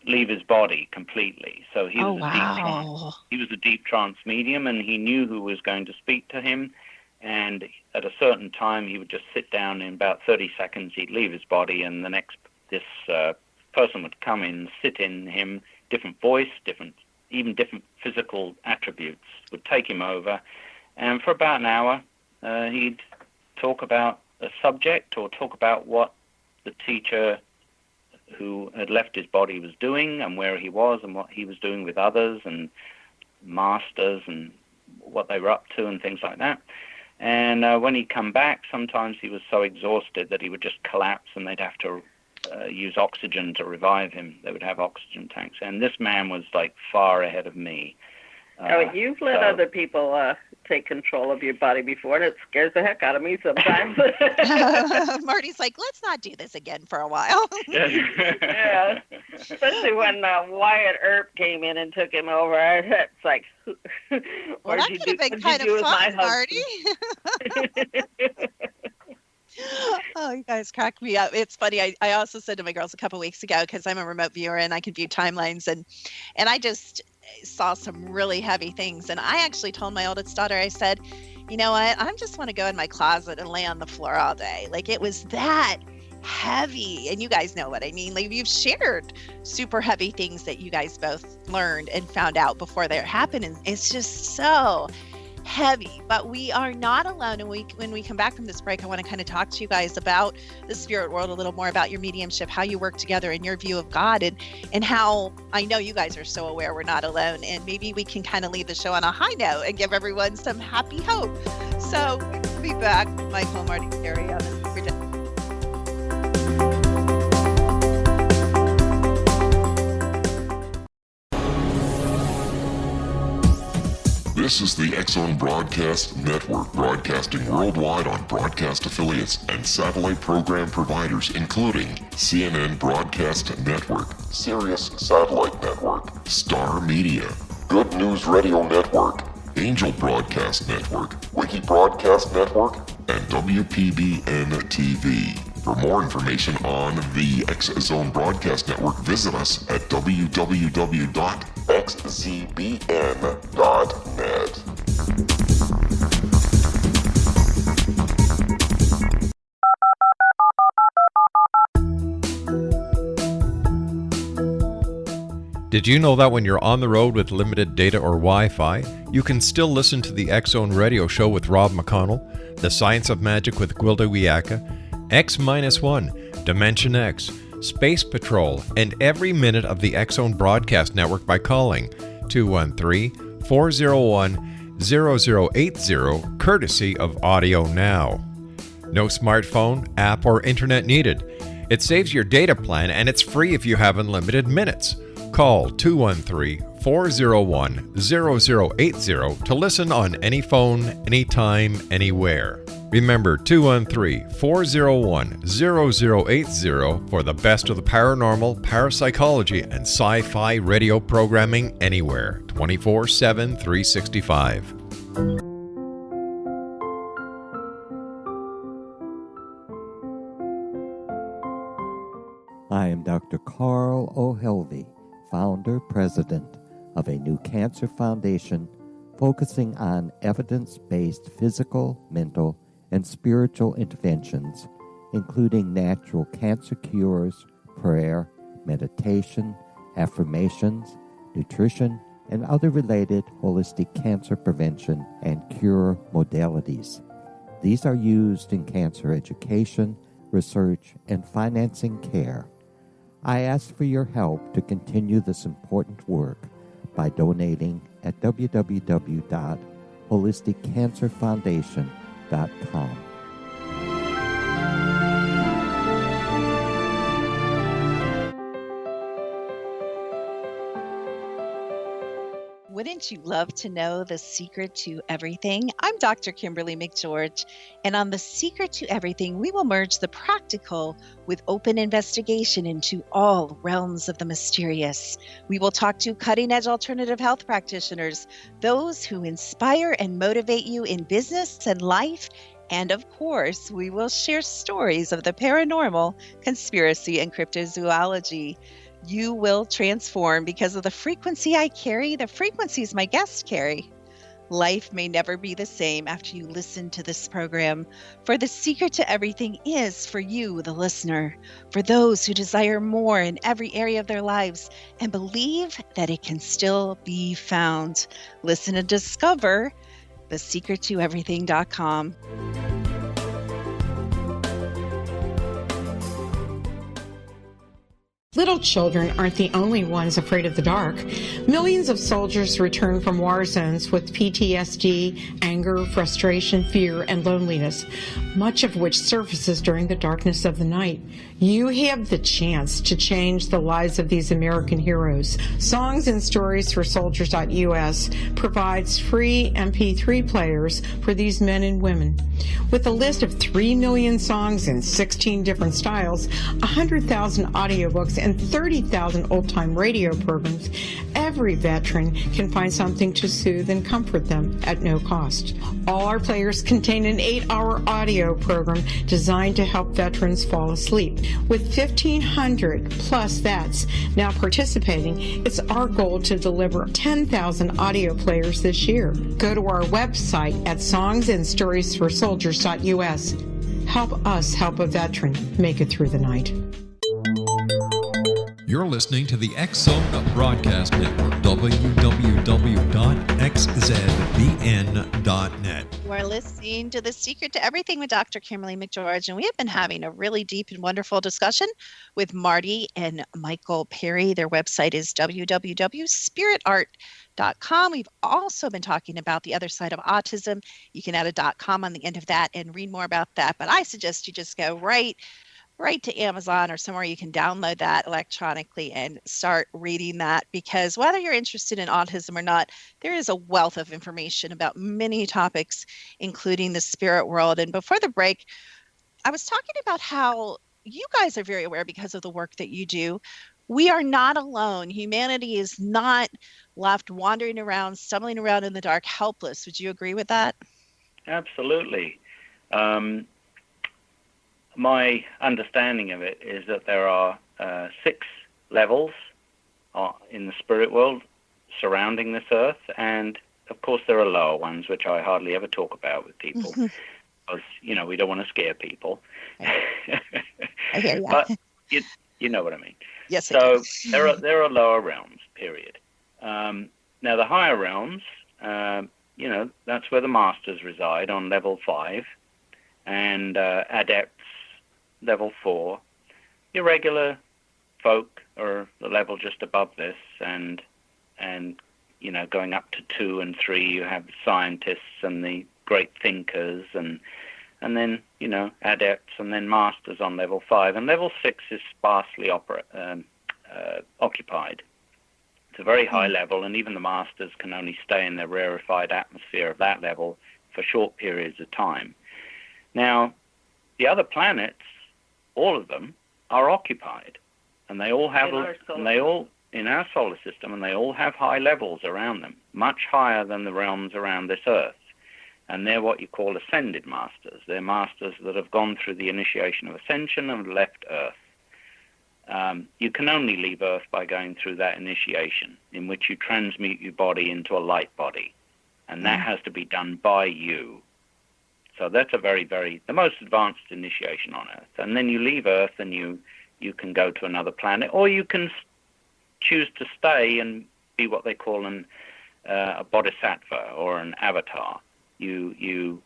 leave his body completely. So he was a deep trance medium, and he knew who was going to speak to him. And at a certain time, he would just sit down. In about 30 seconds, he'd leave his body, and this person would come in, sit in him, different voice, different physical attributes would take him over. And for about an hour, he'd talk about a subject or talk about what the teacher who had left his body was doing and where he was and what he was doing with others and masters and what they were up to and things like that. And when he'd come back, sometimes he was so exhausted that he would just collapse, and they'd have to use oxygen to revive him. They would have oxygen tanks. And this man was like far ahead of me. You've let other people take control of your body before, and it scares the heck out of me sometimes. Marty's like, let's not do this again for a while. Yeah, especially when Wyatt Earp came in and took him over. It's like, well, that could have been kind of fun, Marty. Oh, you guys crack me up. It's funny. I also said to my girls a couple weeks ago, because I'm a remote viewer and I can view timelines, and I just saw some really heavy things. And I actually told my oldest daughter, I said, you know what? I just want to go in my closet and lay on the floor all day. Like, it was that heavy. And you guys know what I mean. Like, you've shared super heavy things that you guys both learned and found out before they happened. And it's just so heavy, but we are not alone. And when we come back from this break, I want to kind of talk to you guys about the spirit world, a little more about your mediumship, how you work together and your view of God, and how I know you guys are so aware we're not alone. And maybe we can kind of leave the show on a high note and give everyone some happy hope. So we'll be back. Michael, Marty, Parry on the Super Day. This is the X-Zone Broadcast Network, broadcasting worldwide on broadcast affiliates and satellite program providers, including CNN Broadcast Network, Sirius Satellite Network, Star Media, Good News Radio Network, Angel Broadcast Network, Wiki Broadcast Network, and WPBN TV. For more information on the X-Zone Broadcast Network, visit us at www.xzbn.net. Did you know that when you're on the road with limited data or Wi-Fi, you can still listen to the X-Zone Radio Show with Rob McConnell, The Science of Magic with Gwilda Wiyaka, X-1, Dimension X, Space Patrol, and every minute of the X-Zone Broadcast Network by calling 213-401-0080, courtesy of Audio Now. No smartphone, app, or internet needed. It saves your data plan and it's free if you have unlimited minutes. Call 213-401-0080 to listen on any phone, anytime, anywhere. Remember 213-401-0080 for the best of the paranormal, parapsychology, and sci-fi radio programming anywhere, 24/7, 365. I am Dr. Carl O'Helvey, founder, president of a new cancer foundation focusing on evidence-based physical, mental, and spiritual interventions, including natural cancer cures, prayer, meditation, affirmations, nutrition, and other related holistic cancer prevention and cure modalities. These are used in cancer education, research, and financing care. I ask for your help to continue this important work by donating at www.holisticcancerfoundation.com. Wouldn't you love to know the secret to everything? I'm Dr. Kimberly McGeorge, and on The Secret to Everything, we will merge the practical with open investigation into all realms of the mysterious. We will talk to cutting-edge alternative health practitioners, those who inspire and motivate you in business and life, and of course, we will share stories of the paranormal, conspiracy, and cryptozoology. You will transform because of the frequency I carry, the frequencies my guests carry. Life may never be the same after you listen to this program, for the secret to everything is for you, the listener, for those who desire more in every area of their lives and believe that it can still be found. Listen and discover thesecrettoeverything.com. Little children aren't the only ones afraid of the dark. Millions of soldiers return from war zones with PTSD, anger, frustration, fear, and loneliness, much of which surfaces during the darkness of the night. You have the chance to change the lives of these American heroes. Songs and Stories for Soldiers.us provides free MP3 players for these men and women. With a list of 3 million songs in 16 different styles, 100,000 audiobooks, and 30,000 old-time radio programs, every veteran can find something to soothe and comfort them at no cost. All our players contain an 8-hour audio program designed to help veterans fall asleep. With 1,500 plus vets now participating, it's our goal to deliver 10,000 audio players this year. Go to our website at songsandstoriesforsoldiers.us. Help us help a veteran make it through the night. You're listening to the X-Zone Broadcast Network, www.xzbn.net. You are listening to The Secret to Everything with Dr. Kimberly McGeorge, and we have been having a really deep and wonderful discussion with Marti and Michael Parry. Their website is www.spiritart.com. We've also been talking about the other side of autism. You can add a .com on the end of that and read more about that, but I suggest you just go right to Amazon or somewhere you can download that electronically and start reading that, because whether you're interested in autism or not, there is a wealth of information about many topics, including the spirit world. And before the break, I was talking about how you guys are very aware because of the work that you do. We are not alone. Humanity is not left wandering around, stumbling around in the dark, helpless. Would you agree with that? Absolutely. My understanding of it is that there are 6 levels in the spirit world surrounding this earth, and of course there are lower ones, which I hardly ever talk about with people, because we don't want to scare people. I hear you. But you know what I mean. Yes. So there are lower realms. Period. Now the higher realms, that's where the masters reside on level 5, and adepts level 4. Your regular folk are the level just above this, and going up to 2 and 3, you have scientists and the great thinkers, and then adepts, and then masters on level 5, and level 6 is sparsely occupied. It's a very high level, and even the masters can only stay in the rarefied atmosphere of that level for short periods of time. Now, the other planets, all of them, are occupied, and they all have in our solar system, and they all have high levels around them, much higher than the realms around this Earth. And they're what you call ascended masters. They're masters that have gone through the initiation of ascension and left Earth. You can only leave Earth by going through that initiation, in which you transmute your body into a light body, and that has to be done by you. So that's a very, very, the most advanced initiation on Earth. And then you leave Earth, and you can go to another planet, or you can choose to stay and be what they call a bodhisattva or an avatar. You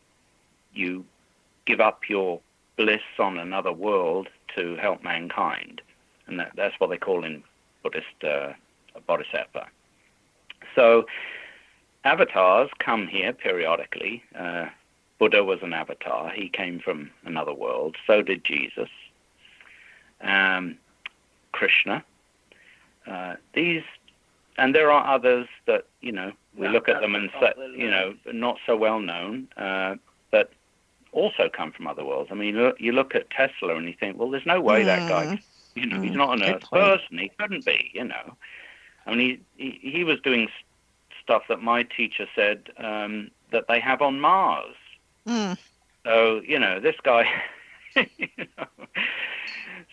give up your bliss on another world to help mankind, and that's what they call in Buddhist a bodhisattva. So avatars come here periodically. Buddha was an avatar. He came from another world. So did Jesus. Krishna. And there are others that, we look at them and say, not so well known, but also come from other worlds. I mean, you look at Tesla and you think, well, there's no way that guy, he's not an Earth person. He couldn't be, I mean, he was doing stuff that my teacher said that they have on Mars. So, this guy,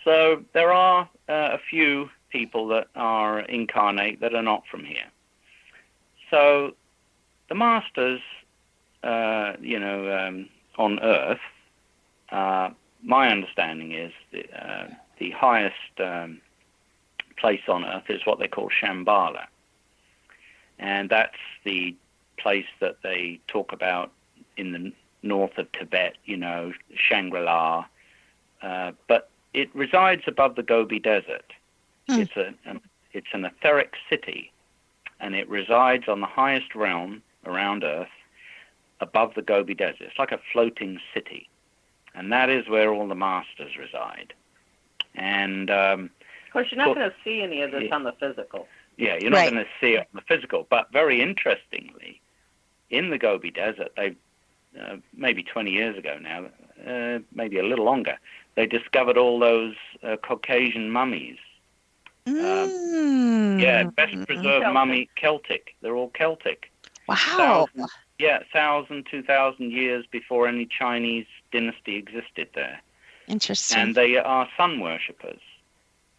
So there are a few people that are incarnate that are not from here. So the masters, on Earth, my understanding is the highest place on Earth is what they call Shambhala. And that's the place that they talk about in the north of Tibet, Shangri-La. But it resides above the Gobi Desert. It's an etheric city, and it resides on the highest realm around Earth above the Gobi Desert. It's like a floating city, and that is where all the masters reside. And of course, you're not going to see any of this on the physical. Yeah, you're not going to see it on the physical. But very interestingly, in the Gobi Desert, they maybe 20 years ago now, maybe a little longer, they discovered all those Caucasian mummies. Best preserved mummy, Celtic. They're all Celtic. Wow. 1,000, 2,000 years before any Chinese dynasty existed there. Interesting. And they are sun worshippers.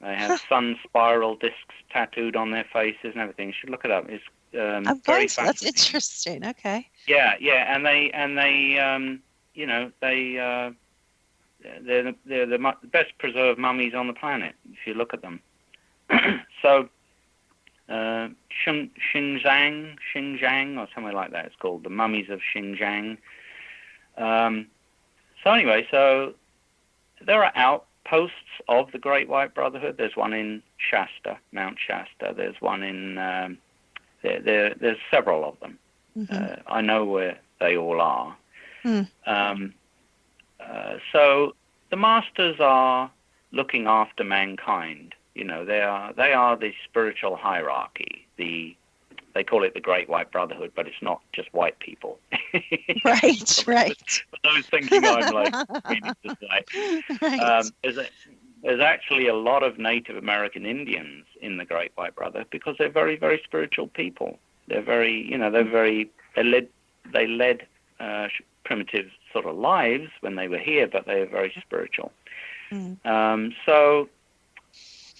They have sun spiral discs tattooed on their faces and everything. You should look it up. It's very fascinating. That's interesting. Okay. Yeah, and they they're the best preserved mummies on the planet if you look at them. So Xinjiang or something like that. It's called the mummies of Xinjiang. So anyway, so there are outposts of the Great White Brotherhood. There's one in Shasta, Mount Shasta. There's one in there's several of them. Mm-hmm. I know where they all are. So the masters are looking after mankind. They are the spiritual hierarchy. They call it the Great White Brotherhood, but it's not just white people. Right. For those thinking I'm like meaning to say. Right. There's actually a lot of Native American Indians in the Great White Brotherhood because they're very, very spiritual people. They're very, they led primitive sort of lives when they were here, but they were very spiritual. So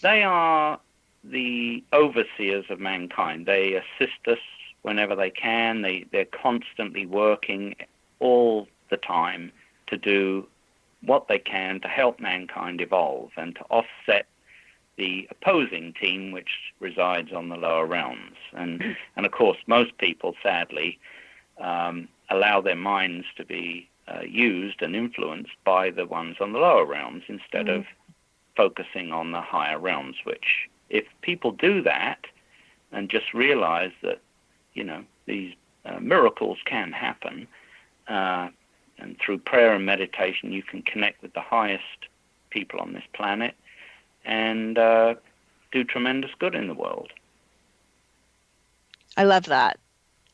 they are the overseers of mankind. They assist us whenever they can. They're constantly working all the time to do what they can to help mankind evolve and to offset the opposing team which resides on the lower realms. And of course, most people, sadly, allow their minds to be used and influenced by the ones on the lower realms instead of focusing on the higher realms, which if people do that and just realize that, these miracles can happen, and through prayer and meditation you can connect with the highest people on this planet and do tremendous good in the world. I love that.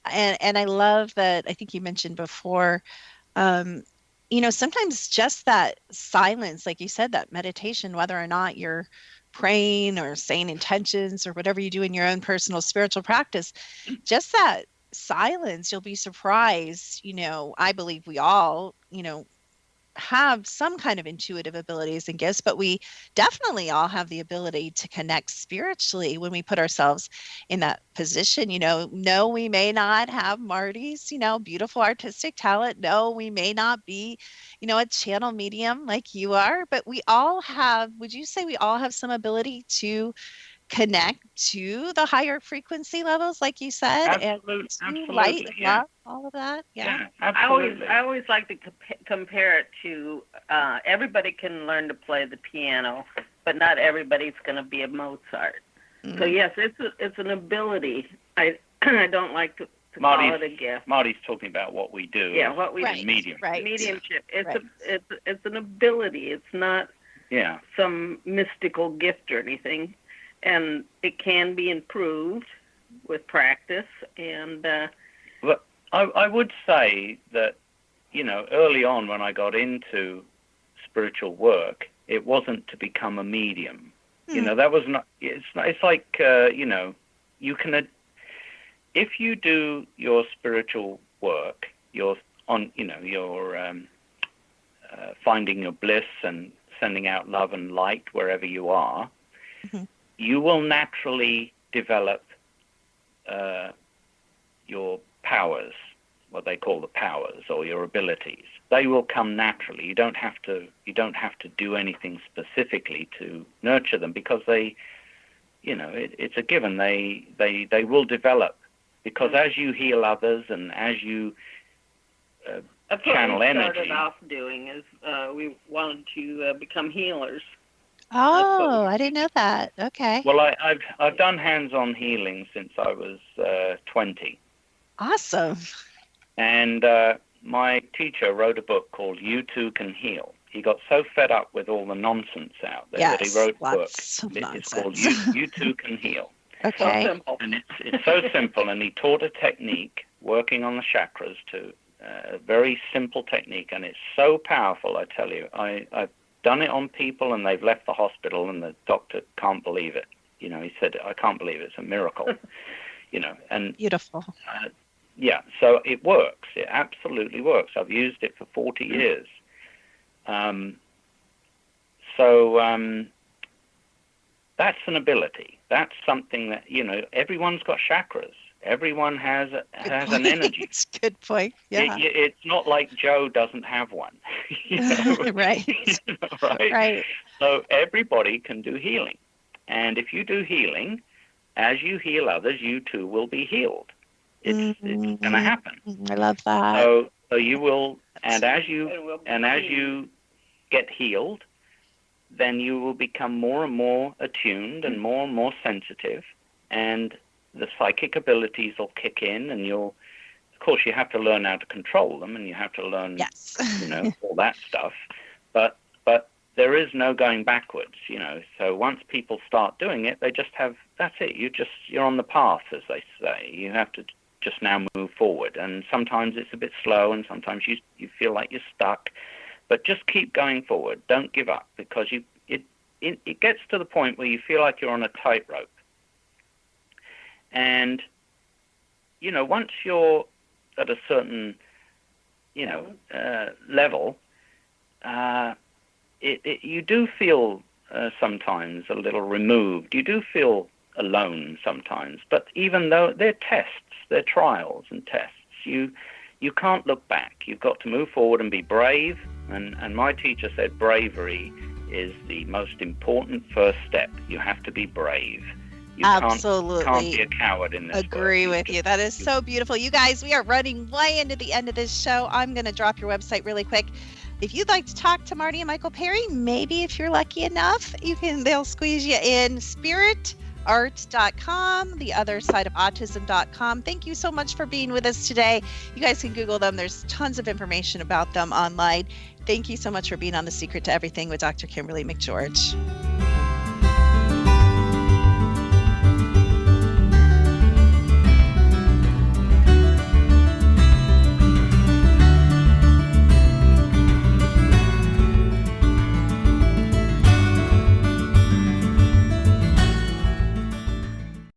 And I love that, I think you mentioned before, sometimes just that silence, like you said, that meditation, whether or not you're praying or saying intentions or whatever you do in your own personal spiritual practice, just that silence, you'll be surprised. I believe we all, have some kind of intuitive abilities and gifts, but we definitely all have the ability to connect spiritually when we put ourselves in that position. No, we may not have Marti's, beautiful artistic talent. No, we may not be, a channel medium like you are, but we all have, would you say we all have some ability to connect to the higher frequency levels, like you said, Absolutely, and to light and love, all of that? Yeah, absolutely. I always like to compare it to everybody can learn to play the piano, but not everybody's going to be a Mozart. So yes, it's an ability. I don't like to call it a gift. Marty's talking about what we do. Yeah, what we do. Mediumship. It's an ability. It's not some mystical gift or anything. And it can be improved with practice. And but I would say that, early on when I got into spiritual work, it wasn't to become a medium. That was not. It's like you can, if you do your spiritual work, you're finding your bliss and sending out love and light wherever you are. You will naturally develop your powers, what they call the powers, or your abilities. They will come naturally. You don't have to do anything specifically to nurture them, because they, it's a given. They will develop, because as you heal others and as you channel energy. That's what we started off doing. Is we wanted to become healers. Oh, I didn't know that. Okay. Well, I've done hands-on healing since I was 20. Awesome. And my teacher wrote a book called You Too Can Heal. He got so fed up with all the nonsense out there that he wrote a book. It's called You Too Can Heal. Okay. So simple. And it's so simple, and he taught a technique working on the chakras too. A very simple technique, and it's so powerful, I tell you. I've done it on people, and they've left the hospital, and the doctor can't believe it. He said, I can't believe it. It's a miracle. And beautiful. So it works. It absolutely works. I've used it for 40 years. That's an ability. That's something that, everyone's got chakras. Everyone has an energy. It's a good point. Yeah. It's not like Joe doesn't have one. Right. Right. Right. So everybody can do healing. And if you do healing, as you heal others, you too will be healed. It's going to happen. I love that. So you will, and as you get healed, then you will become more and more attuned and more sensitive, and the psychic abilities will kick in, and of course, you have to learn how to control them, and you have to learn, all that stuff. But there is no going backwards, So once people start doing it, they just have, that's it. You're on the path, as they say. You have to just now move forward, and sometimes it's a bit slow, and sometimes you feel like you're stuck. But just keep going forward. Don't give up, because it gets to the point where you feel like you're on a tightrope. And, once you're at a certain, level, you do feel sometimes a little removed. You do feel alone sometimes. But even though they're tests, they're trials and tests, you can't look back. You've got to move forward and be brave. And my teacher said bravery is the most important first step. You have to be brave. Absolutely. Can't be a coward in this Agree work. with you. That is so beautiful. You guys, we are running way into the end of this show. I'm going to drop your website really quick. If you'd like to talk to Marti and Michael Parry, maybe if you're lucky enough, they'll squeeze you in. SpiritArt.com, the other side of autism.com. Thank you so much for being with us today. You guys can Google them. There's tons of information about them online. Thank you so much for being on The Secret to Everything with Dr. Kimberly McGeorge.